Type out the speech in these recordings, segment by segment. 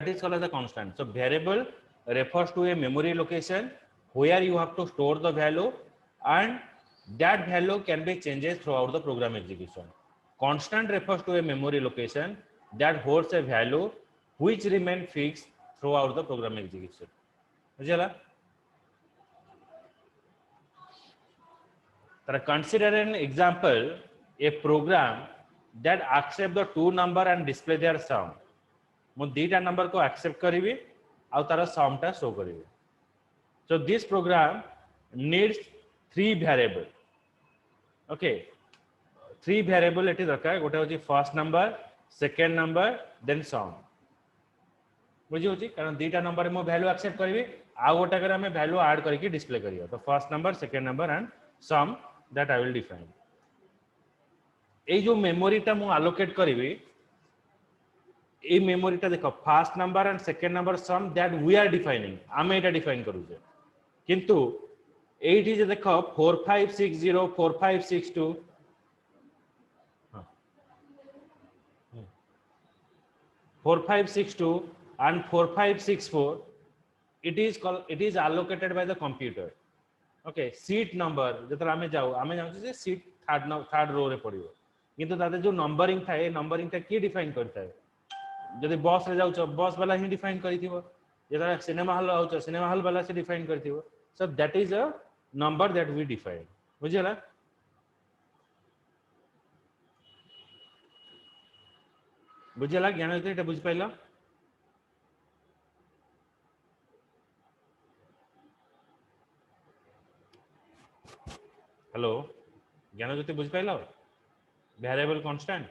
is called as a constant. So variable refers to a memory location where you have to store the value, and that value can be changed throughout the program execution. Constant refers to a memory location that holds a value which remain fixed throughout the program execution. बुझला? Consider an example, a program that accept the two number and display their sum. मु दीटा number को accept करी आ तार सम टा show करी. So this program needs three variable. Okay, three variable एटी दरकार. गोटे होची first number, second number, then sum. बुझी होची कारण दीटा नंबर मु वैल्यू एक्सेप्ट करी आ गोटे करे हमें वैल्यू ऐड करके डिस्प्ले करियो. तो first number, second number and sum that I will define. ए जो मेमोरी टा मु अलोकेट करी ए मेमोरी टा देखो first number and second number sum that we are defining. आमे एटा डिफाइन करूजे. किंतु एटी जे देखो 4560 4562 4562 and 4564 it is allocated by the computer. Okay, seat number जतरा आमे जाऊ जे सीट थर्ड रो रे पड़ियो. किंतु ताते जो नंबरिंग थाए नंबरिंग ता की डिफाइन करता है. जदि बस रे जाउछ बस वाला ही डिफाइन करिथिबो. जतरा सिनेमा हॉल आउछ सिनेमा हॉल वाला से डिफाइन करथिबो. So that is a number that we define. बुझिला? बुझिला ज्ञान होते एटा बुझ पाइला? हेलो ज्ञान ज्योति बुझ पाइला? वेरिएबल कांस्टेंट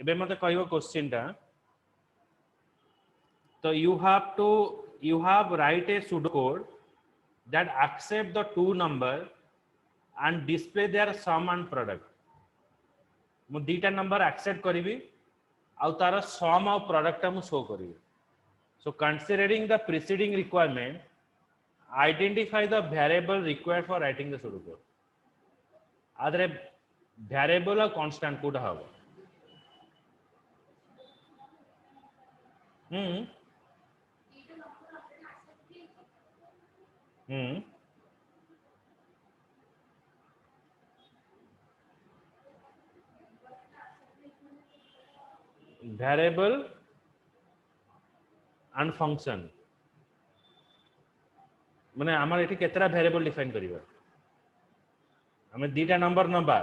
एबे मते कहबो क्वेश्चन टा. तो you have write a pseudocode that accept the two number and display their sum and product. मु दीटा नंबर एक्सेप्ट करी आ तार सम और प्रोडक्ट मु शो करी. So considering the preceding requirement, identify the variable required for writing the pseudocode. आदरे variable और constant code हबो. Variable and function माने आमार एठी केतरा वेरिएबल डिफाइन करिवा. हमें दीटा नंबर नबा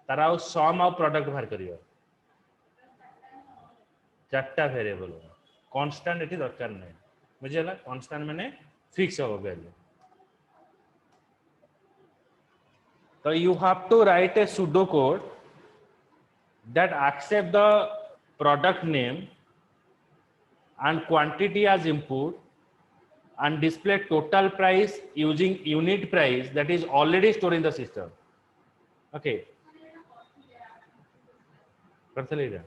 तारा आ सम आ प्रोडक्ट बाहर करिवा. चारटा वेरिएबल कांस्टेंट एठी दरकार नै. बुझिला? कांस्टेंट माने फिक्स हो value. So you have to write a pseudocode that accept the product name and quantity as input and display total price using unit price that is already stored in the system. Okay. करथले इरा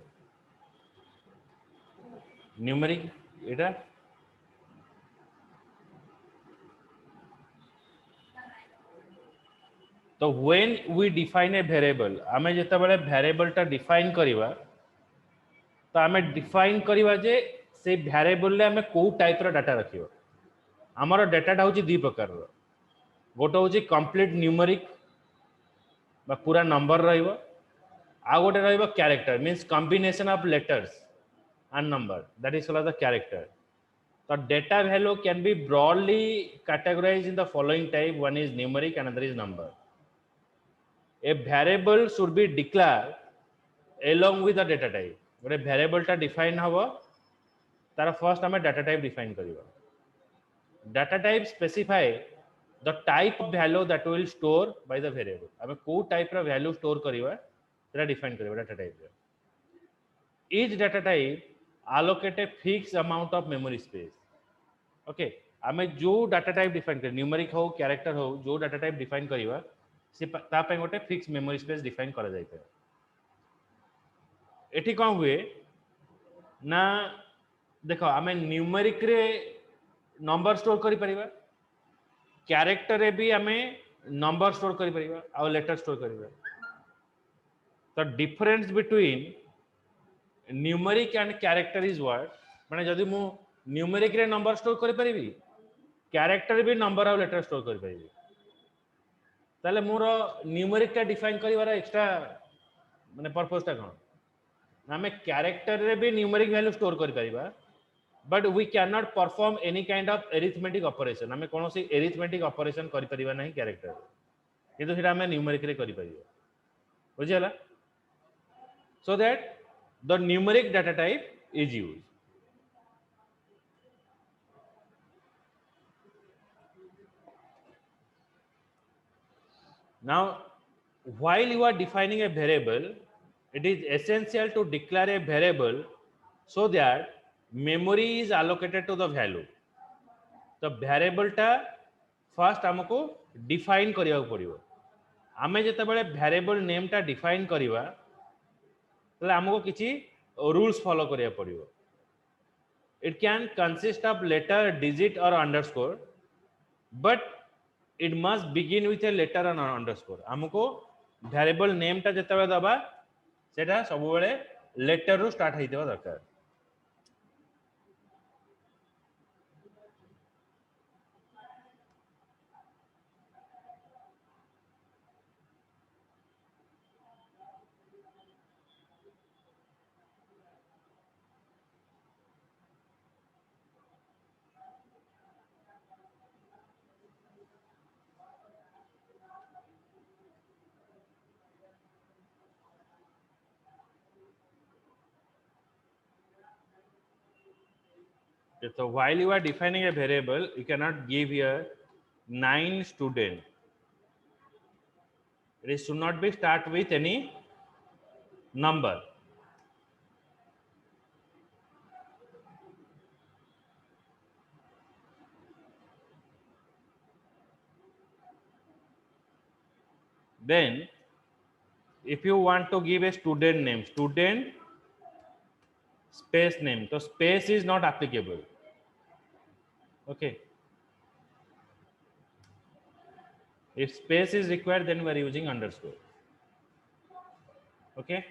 numeric इरा तो when we define a variable आमे जेता बेले variable टा define करिवा तो आमे डिफाइन करिवा जे से वेरिएबल ले आमे को टाइप रो डाटा रखियो. हमर डाटा टा होची दी प्रकार रो. गोटो होची कंप्लीट न्यूमेरिक बा पूरा नंबर रहइबो. आ गोटे रहइबो character means combination of letters and number, that is called the character. The data value can be broadly categorized in the following type. One is numeric, another is number. A variable should be declared along with the data type. But a variable ta define haba tara first hame data type define kariba. Data type specify the type of value that will store by the variable. Ame ko type ra value store kariba tara define kariba data type. Each data type allocate a fixed amount of memory space. Okay, आमे जो data type define कर numeric हो character हो जो data type define करिवा से ता पे गोटे फिक्स मेमोरी स्पेस डिफाइन करा जाय पे. एठी कोन हुए ना देखो आमे न्यूमेरिक रे नंबर स्टोर करि परिबा, कैरेक्टर रे भी आमे नंबर स्टोर करि परिबा आ लेटर स्टोर करिबा। तो difference between numeric and character is what, माने जदि मु न्यूमेरिक रे नंबर स्टोर करि परिबी, कैरेक्टर भी नंबर आ लेटर स्टोर करि परिबी, ताले मोर न्यूमेरिक का डिफाइन करिवार एक्स्ट्रा माने पर्पस ता कोन, आमे कैरेक्टर रे भी न्यूमेरिक वैल्यू स्टोर करि परिबा, but we can not perform any kind of arithmetic operation, आमे कोनोसी एरिथमेटिक ऑपरेशन करि परिबा नहीं कैरेक्टर, किंतु सेटा आमे न्यूमेरिक रे करि परिबा, बुझियला, so that the numeric data type is used. Now while you are defining a variable, it is essential to declare a variable so that memory is allocated to the value. तो variable टा first हमको define करिया पड़िबो, आमे जते बेले variable name टा define करिवा तले हमको किछि rules follow करिया पड़िबो. It can consist of letter, digit or underscore, but it must begin with a letter and underscore. हमको variable name टा जते बेले दबा सेटा सब बेले letter रो start हेइतबा दरकार. So while you are defining a variable, you cannot give here 9 student. It should not be start with any number. Then if you want to give a student name, student space name, so space is not applicable. Okay. If space is required, then we are using underscore. Okay.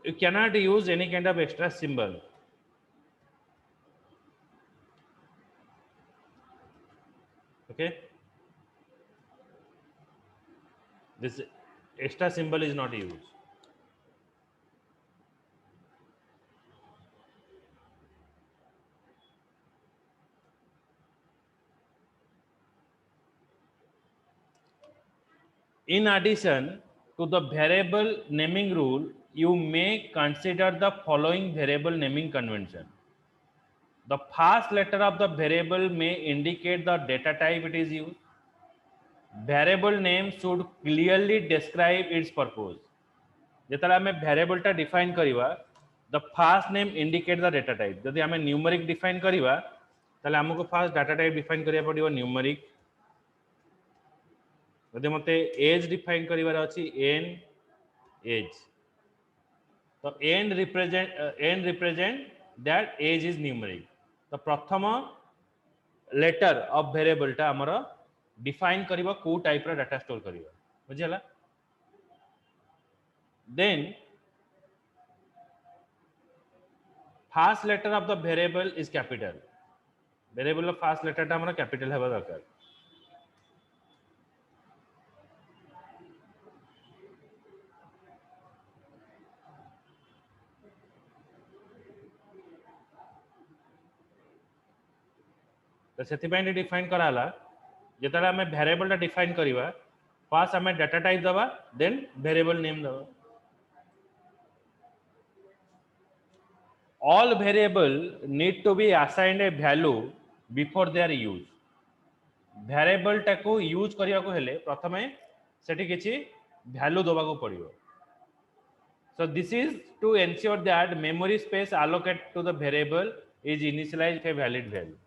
You cannot use any kind of extra symbol. Okay. This extra symbol is not used. In addition to the variable naming rule, you may consider the following variable naming convention. The first letter of the variable may indicate the data type it is used. Variable name should clearly describe its purpose. जेतला हमें variable टा define करिवा, the first name indicate the data type. जदि हमें numeric define करिवा, ताले हमको first data type define करिया पड़िबो numeric. जदि मते age define करिवार अछि n age. तो n represent that age is numeric. तो प्रथम letter of variable टा हमरो define करिवा को type रा data store करिवा, बुझियला. Then first letter of the variable is capital. Variable of first letter टा हमरा capital हेबा दरकार. तो सेति पय डिफाइन कराला जेतला हमें वेरिएबल टा डिफाइन करिवा, फर्स्ट हमें डाटा टाइप दबा, देन वेरिएबल नेम दबा. All variable need to be assigned a value before their use. Variable टा को यूज करिया को हेले प्रथमे सेठी किछि वैल्यू दबा को पड़िबो. So this is to ensure that memory space allocated to the variable is initialized a valid value.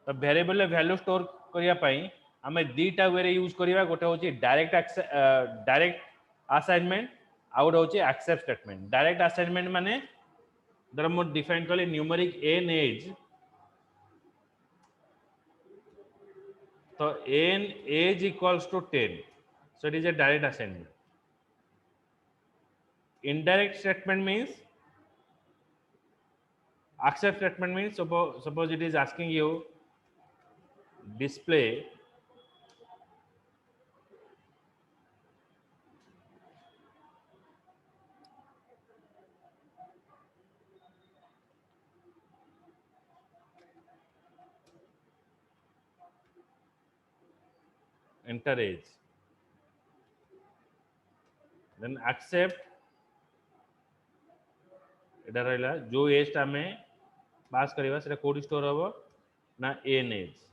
तो वेरिएबल ले वैल्यू स्टोर करिया पई हमें दीटा वे रे यूज करिवा, गोटे होची डायरेक्ट असाइनमेंट आउ होची एक्सेप्ट स्टेटमेंट डायरेक्ट असाइनमेंट माने धर मो डिफाइन कली न्यूमेरिक n एज तो n age equals to 10 so it is a direct assignment. Indirect statement means accept statement means suppose it is asking you display enter age then accept एटा रहला जो as टा में पास करबा सेटा code store हबो ना n as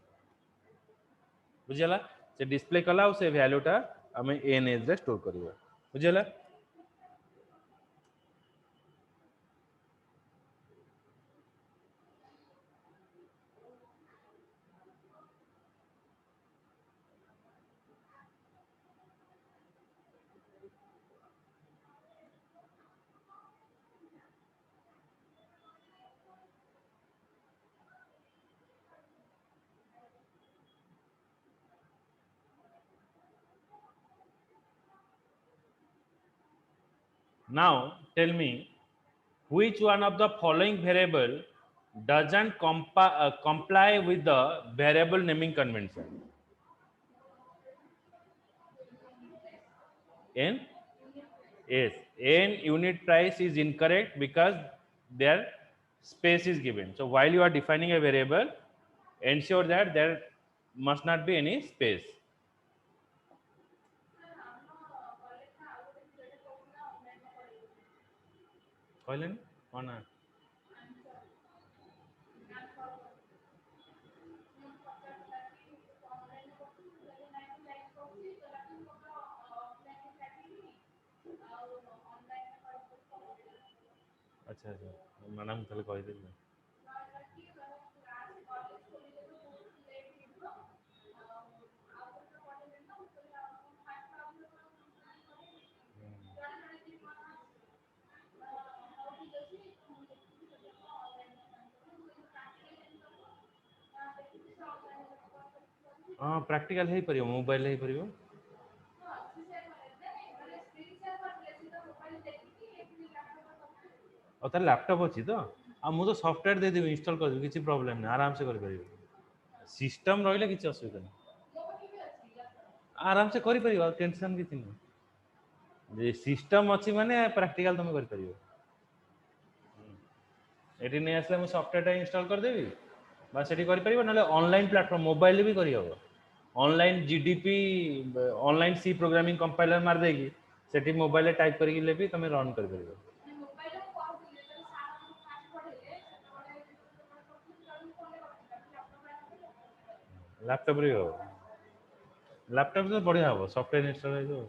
बुझला से डिस्प्ले कला से वैल्यू टा हमें n एज रे स्टोर करबा बुझला. Now tell me which one of the following variable doesn't comply with the variable naming convention. N yes, n unit price is incorrect because their space is given. So while you are defining a variable, ensure that there must not be any space. Colin, or not? अच्छा अच्छा madam ताले कहि देली हां practical हे परियो mobile हे परियो और तार laptop अछि तो आ मु तो सॉफ्टवेयर दे देबी इंस्टॉल कर देबी किछि प्रॉब्लम नै आराम से कर परियो सिस्टम रहिला किछि असुविधा नै आराम से करि परियो टेंशन किछि नै जे सिस्टम अछि माने प्रैक्टिकल तुम कर परियो एटी नै आसले मु सॉफ्टवेयर टा इंस्टॉल कर देबी बस सेठी कर परियो नले ऑनलाइन प्लेटफॉर्म मोबाइल भी करि हबो online GDB online C programming compiler मार देगी सेठी मोबाइल टाइप करके लेबी तुम रन कर परियो लैपटॉप रे हो लैपटॉप से बढ़िया हो सॉफ्टवेयर इंस्टॉल है जो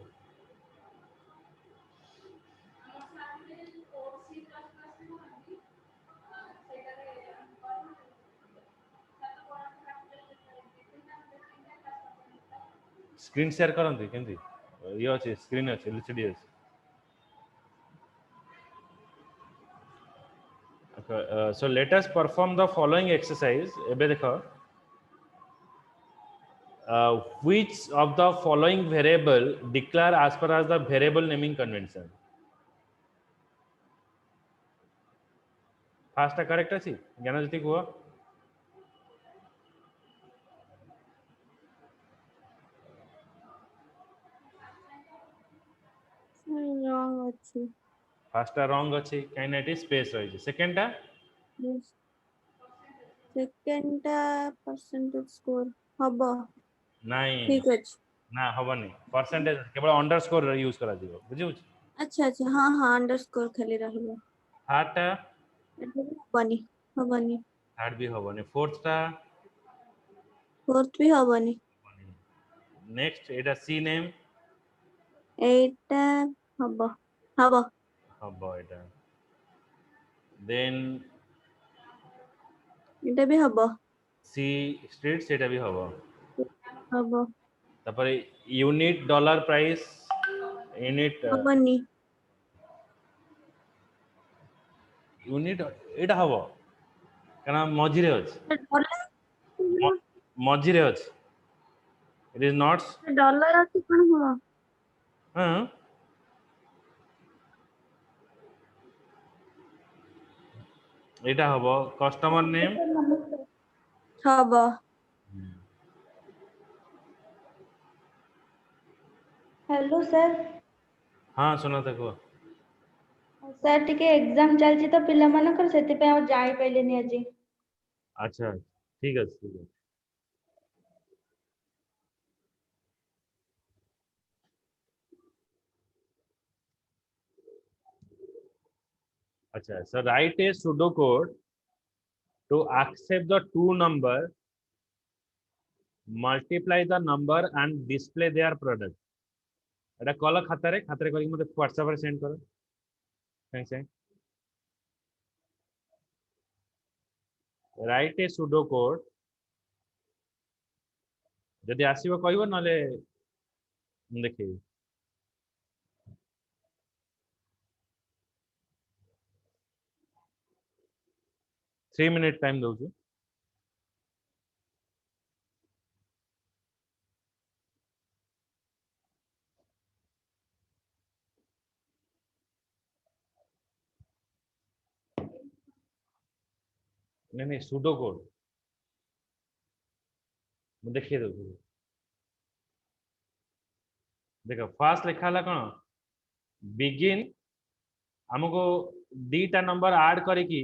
स्क्रीन शेयर करंती केंती ये अछि स्क्रीन अछि एलसीडी अछि so let us perform the following exercise एबे देखो which of the following variable declare as per as the variable naming convention first correct अछि ज्ञानज्योति को wrong ଅଛି first wrong अछि काइन एटी स्पेस रही सेकंड टा सेकंड टा परसेंटेज स्कोर हबो नहीं ठीक अछि ना हबनी परसेंटेज केवल अंडरस्कोर यूज करा दियो बुझियो अच्छा अच्छा हाँ हाँ अंडरस्कोर खाली रहबो थर्ड टा हबनी हबनी थर्ड भी हबनी फोर्थ टा फोर्थ भी हबनी नेक्स्ट एटा सी नेम एटा हबो हबो हबो एटा देन एटा भी हबो सी स्ट्रीट सेटा भी हबो हबो तापर यूनिट डॉलर प्राइस यूनिट हबनी यूनिट एटा हबो काना मझिरे अछि मझिरे अछि इट इज नॉट डॉलर ଅଛି କଣ ହବ हां एटा हबो कस्टमर नेम ହବ हेलो सर हां सुना तको सर टिके एग्जाम चलछि तो पिला मानकर सेति पे आ जाई पइलेनी आजी अच्छा ठीक है ठीक है अच्छा so write a pseudo code to accept the two number multiply the number and display their product एटा कल खातारे करी मते WhatsApp रे सेंड करो thanks write a pseudo code जदि आसीबो कहबो नले देखिए 3 मिनट टाइम दो छु नहीं pseudo code मैं देखिए दो देखो फास्ट लिखा ला कौन बिगिन हमको दीटा नंबर ऐड करिकी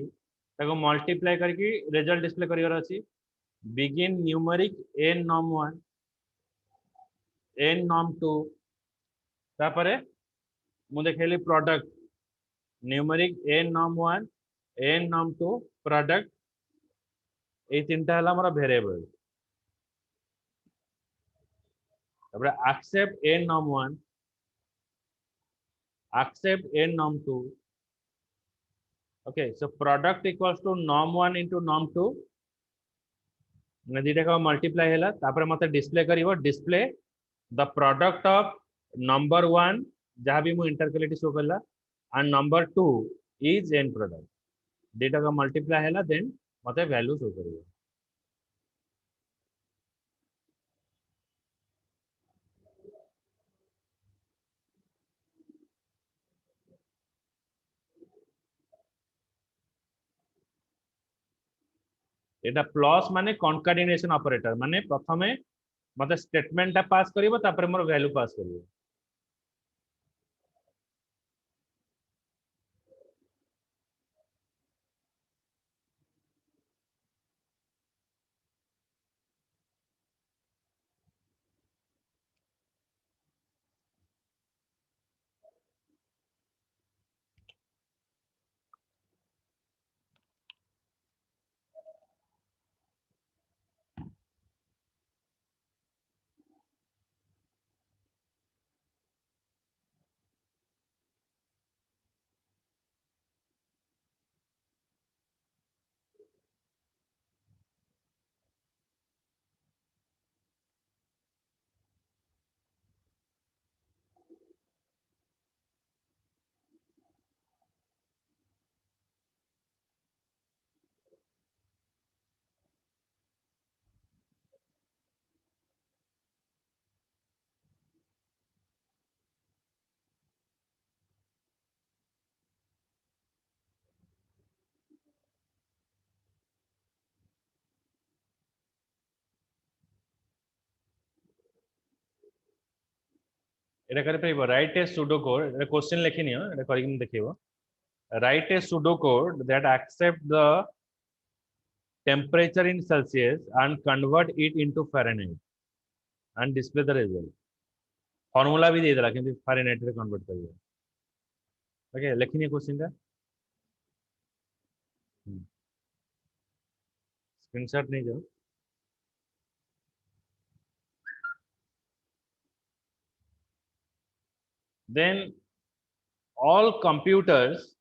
ताको मल्टीप्लाई करके रिजल्ट डिस्प्ले करिवार अछि begin numeric n norm 1 n norm 2 तापरे मु देखैली product numeric n norm 1 n norm 2 product ए तीनटा हला हमरा वेरिएबल तापरे accept n norm 1 accept n norm 2 okay so product equals to norm 1 into norm 2 ने दीटा का मल्टीप्लाई हैला तापर मते डिस्प्ले करिवो display the product of number 1 जहां भी मु इंटरकलेटी शो करला and number 2 is an product दीटा का मल्टीप्लाई हैला देन मते वैल्यू शो करिवो एटा प्लस माने कॉन्काटिनेशन ऑपरेटर माने प्रथमे मते स्टेटमेंट टा पास करिवो तापर मोर वैल्यू पास करिवो एटा करे परबो राइट ए सुडो कोड एटा क्वेश्चन लिखिनियो एटा करिक देखिबो write a pseudo code that accept the temperature in Celsius and convert it into Fahrenheit and display the result. Formula भी दे देला किंतु फारेनहाइट रे कन्वर्ट करियो ओके लिखिनी क्वेश्चन का screenshot नहीं जाओ then all computers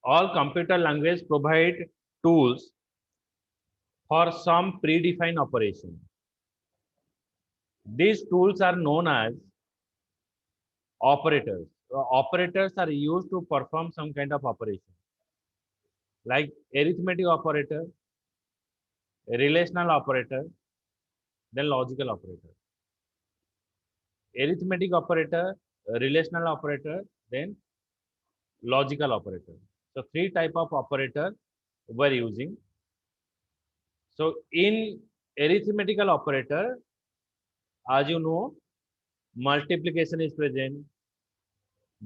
all computer language provide tools for some predefined operation. These tools are known as operators. Operators are used to perform some kind of operation, like arithmetic operator, relational operator, then logical operator. Arithmetic operator, relational operator, then logical operator. So three type of operator we're using. So in arithmetical operator, as you know, multiplication is present,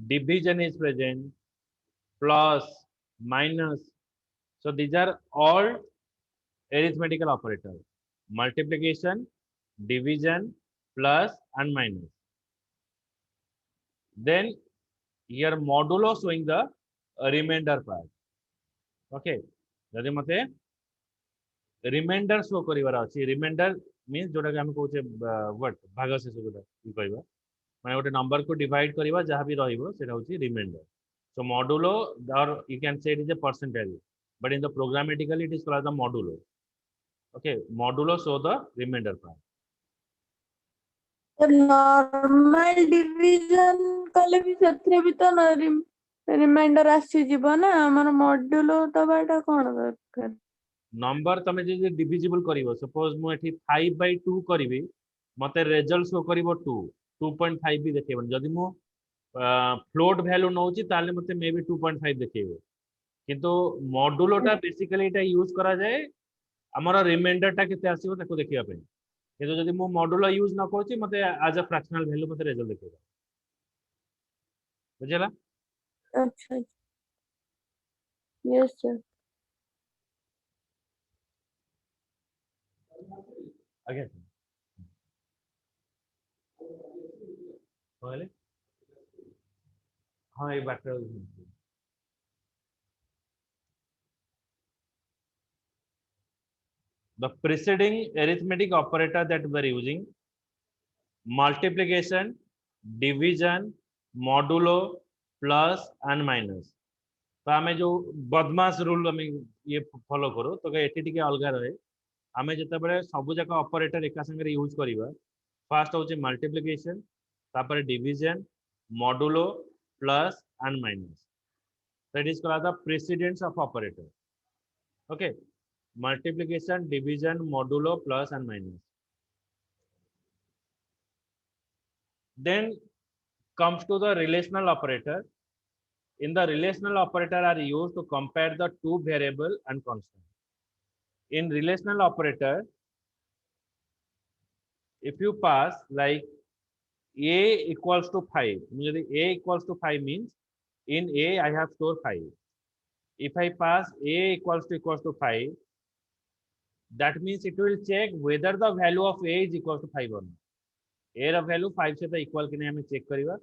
division is present, plus, minus. So these are all arithmetical operators: multiplication, division, plus, and minus. Then here modulo showing the remainder part. Okay, जदि मते reminder show करिवार अछि, reminder means जोटा कि हम कहूचे what भाग से जोटा ई कहबा माने गोटे नंबर को डिवाइड करिवा जहां भी रहिबो सेटा होची reminder. So modulo, or you can say it is a percentage, but in the programmatically it is called the modulo. Okay, modulo show the remainder part. Normal division कले भी सत्रे भी तो रिमाइंडर आसी जीवो ना हमर मॉड्यूलो दबाटा कोन दरकार नंबर तमे जे डिविजिबल करिवो, सपोज मु एठी 5/2 करिवि, मते रिजल्ट शो करिवो 2, 2.5 भी देखेबन. जदि मु फ्लोट वैल्यू नउची ताले मते मे बी 2.5 देखेबो. किंतु मॉड्यूलोटा बेसिकली एटा यूज करा जाए हमर रिमाइंडर टा केते आसीबो ताको देखिया पे. किंतु जदि मु मॉड्यूलो यूज न करछि मते एज अ फ्रैक्शनल वैल्यू मते रिजल्ट देखेबो. बुझला? अच्छा यस सर आगे कहले हां ए बात the preceding arithmetic operator that we are using: multiplication, division, modulo, plus, and minus. तो आमे जो बदमाश रूल आमे ये फॉलो करो तो एटी टिके अलगा रहे. आमे जते बळे सब जाक ऑपरेटर एका संगे यूज करिवा. फर्स्ट होचे मल्टीप्लिकेशन, तापर division, modulo, plus, and minus. That is called the precedence of operator. Okay, multiplication, division, modulo, plus, and minus. Then comes to the relational operator. In the relational operator are used to compare the two variable and constant. In relational operator, if you pass like a equals to 5, a equals to 5 means in a I have stored 5. If I pass a equals to 5, that means it will check whether the value of a is equal to 5 or not. A ର value 5 से equal कि नहीं हमें check करिवा.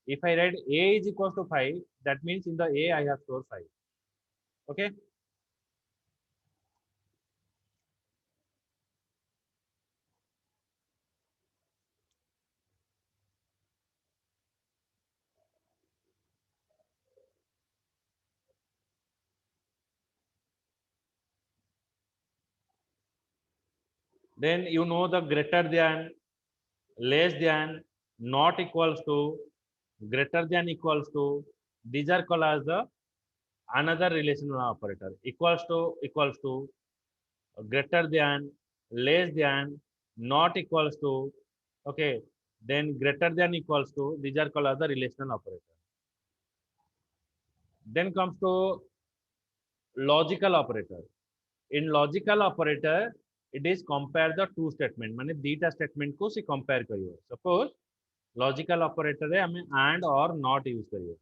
If I write a is equal to 5, that means in the a I have stored 5. Okay. Then you know the greater than, less than, not equals to, greater than equals to. These are called as the another relational operator. Equals to, greater than, less than, not equals to. Okay. Then greater than equals to. These are called as the relational operator. Then comes to logical operator. In logical operator, it is compare the two statement. माने दीटा statement को से compare करियो. Suppose logical operator रे हमें and or not use करियो.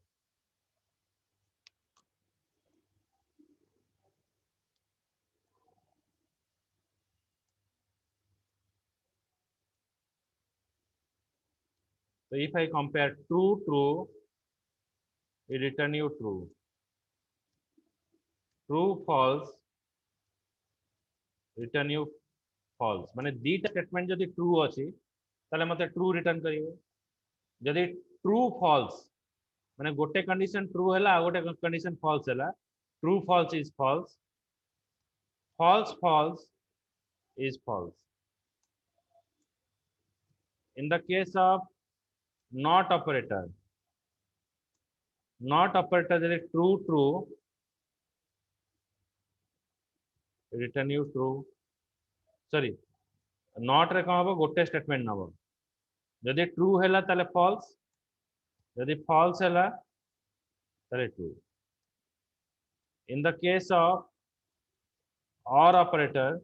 So if I compare true, true, it return you true. True, false, return you false. माने दीटा statement जदि true अछि ताले मते true return करियो. जदि true false माने गोटे condition true हैला आ गोटे condition false हैला. True false is false. False false is false. In the case of not operator is true return you true. Sorry, not रे कौन हबो गोटे स्टेटमेंट नबो जदि ट्रू हैला ताले फॉल्स जदि फॉल्स हैला ताले true. In the case of or operator,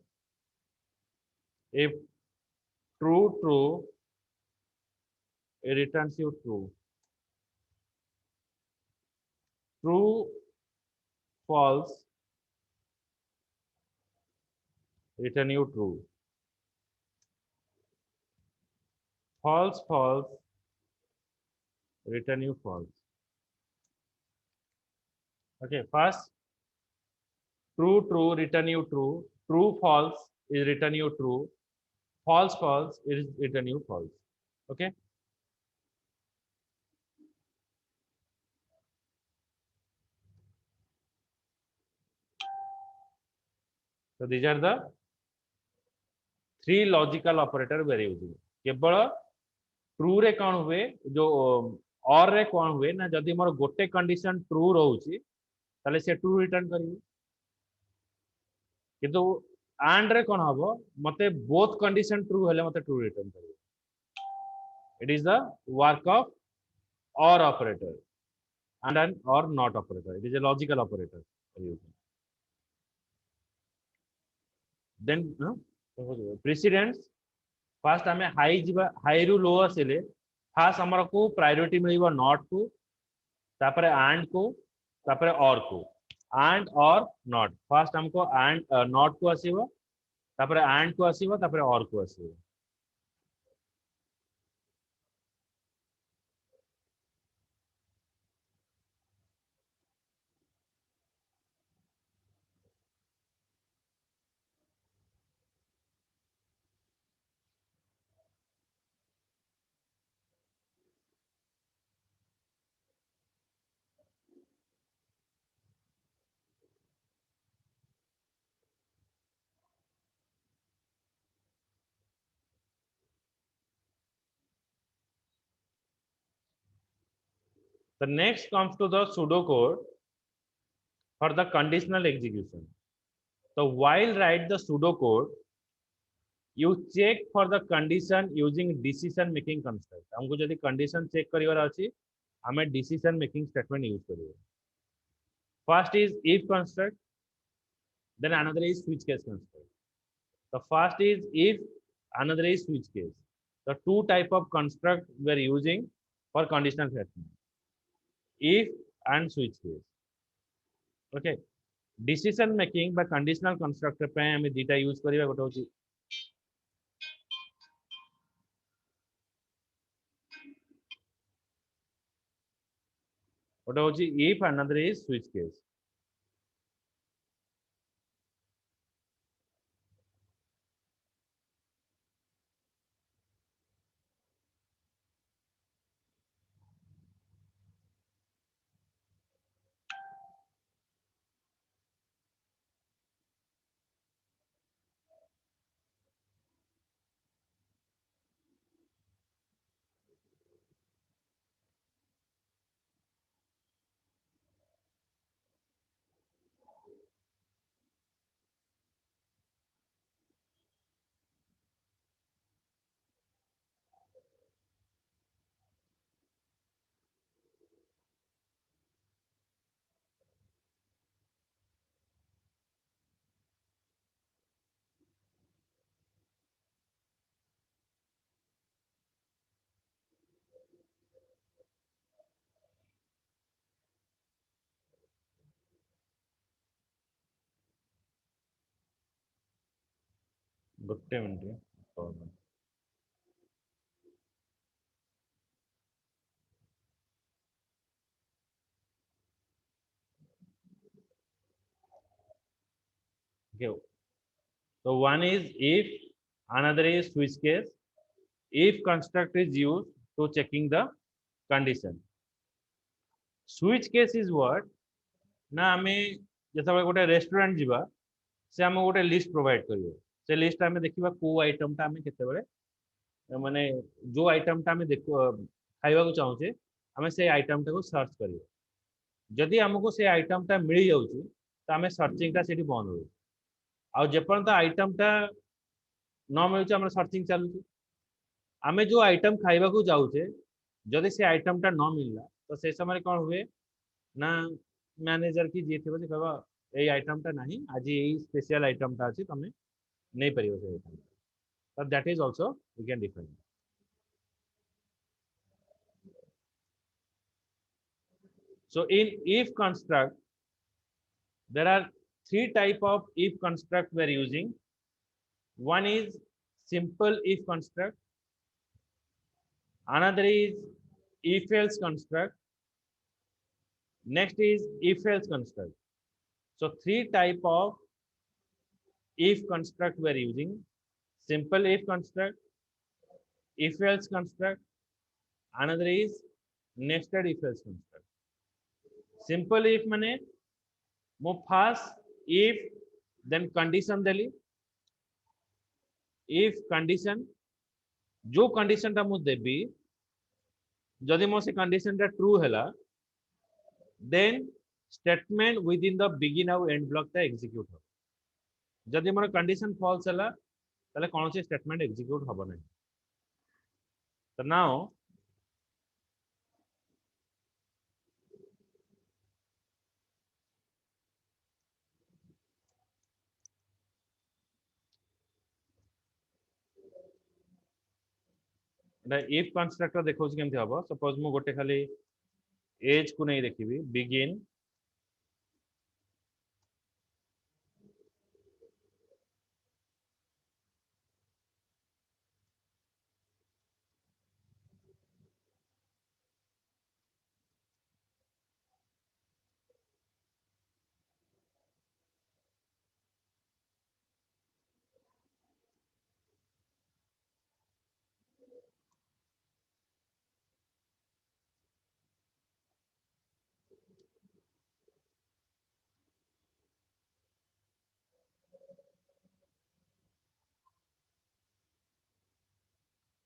if true it returns you true. True false return you true. False return you false. Okay, first true return you true. True false is return you true. False is return you false. Okay. So these are the three logical operator we are using. केवल true रे कौन हुए जो और रे कौन हुए ना जदि मोर गोटे कंडीशन ट्रू रहउची ताले से ट्रू रिटर्न करिवे किंतु एंड रे कौन हबो मते बोथ कंडीशन ट्रू हेले मते ट्रू रिटर्न करिवे. It is the work of or operator and an or not operator. It is a logical operator we are using. Then precedence first हमें हाई जीवा हाई रु लो आसिले फास्ट हमर को priority मिलिबो not को तापरे एंड को तापरे और को एंड और नॉट फास्ट हमको एंड नॉट को आसीबो तापरे एंड को आसीबो तापरे और को आसीबो. The next comes to the pseudocode for the conditional execution. So while write the pseudocode, you check for the condition using decision making construct. हमको जदि condition check करिवार अछि हमें decision making statement use करिवे. First is if construct, then another is switch case construct. The first is if, another is switch case. The two type of construct we are using for conditional statement. If and switch case. Okay. Decision making by conditional constructor पे हमें data use करिवा गोटे होची गोटे होची if, another is switch case. गोटे minute okay. So one is if, another is switch case. If construct is used to checking the condition. Switch case is what ना हमें जैसा गोटे रेस्टोरेंट जीवा से हम गोटे लिस्ट प्रोवाइड करियो से लिस्ट आमे देखिबा को आइटम टा आमे केते बेले माने जो आइटम टा आमे देखो खाइबा को चाहूचे आमे से आइटम टा को सर्च करियो जदि हमको से आइटम टा मिल जाउची तो आमे सर्चिंग टा सेठी बंद हो आ जेपर्यंत आइटम टा न मिलुची हमर सर्चिंग चालू आमे जो आइटम खाइबा को जाउचे जदि से आइटम टा न मिलला तो से समय कोन हुए ना मैनेजर की जे थिबो जे कहबा ए आइटम टा नहीं आज ए स्पेशल आइटम टा अछि तमे नहीं परियो से item so that is also we can define so in if construct there are three type of if construct we are using one is simple if construct another is if else construct next is if else construct so three type of if construct we are using simple if construct if else construct another is nested if else construct simple if माने मो first if then condition Delhi if condition जो condition टा मु देबी जदि मो से condition टा true हैला then statement within the begin और एंड ब्लॉक टा एग्जीक्यूट हो जदि मोर कंडीशन फॉल्स हैला ताले कोन से स्टेटमेंट एग्जीक्यूट होबो नै तो नाउ if constructor देखो केमती हम सपोज मु गोटे खाली एज को नहीं देखिबी बिगिन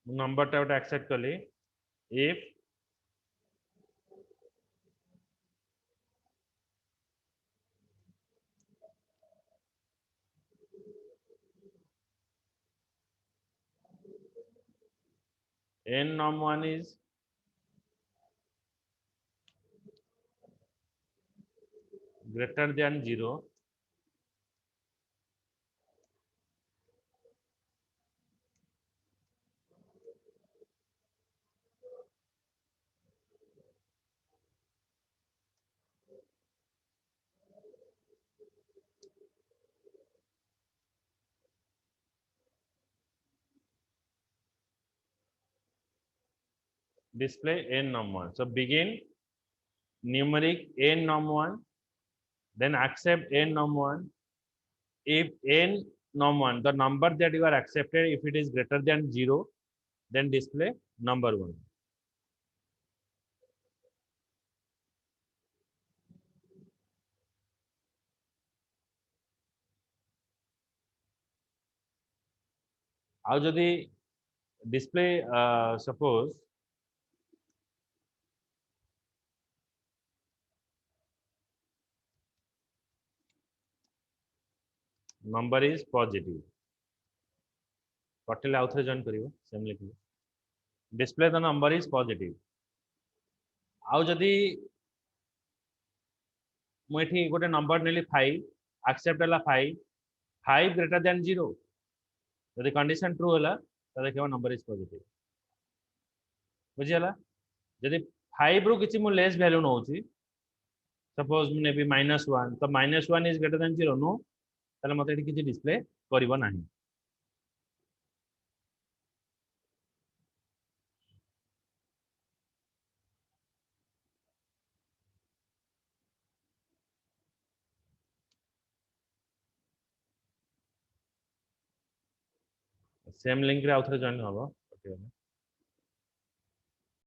नंबर टा एक्सेप्ट कली if n norm1 is greater than 0 display n norm1 so begin numeric n norm1 then accept n norm1 if n norm1 the number that you are accepted if it is greater than 0 then display number 1 आउ जदि display suppose number is positive पटेल आउ थे join करिवो same लिखिबो display the number is positive आउ जदि मु एठी गोटे नंबर नेली 5 एक्सेप्ट हला 5 ग्रेटर देन 0 यदि कंडीशन ट्रू हला त देखिबो नंबर इज पॉजिटिव बुझियला यदि 5 रो किछि मु लेस वैल्यू नउची सपोज मु नेबी -1 तो -1 इज ग्रेटर देन 0 नो ताले मते एठी किछि डिस्प्ले करिवो नाही सेम लिंक रे आउथरे जॉइन हबो ओके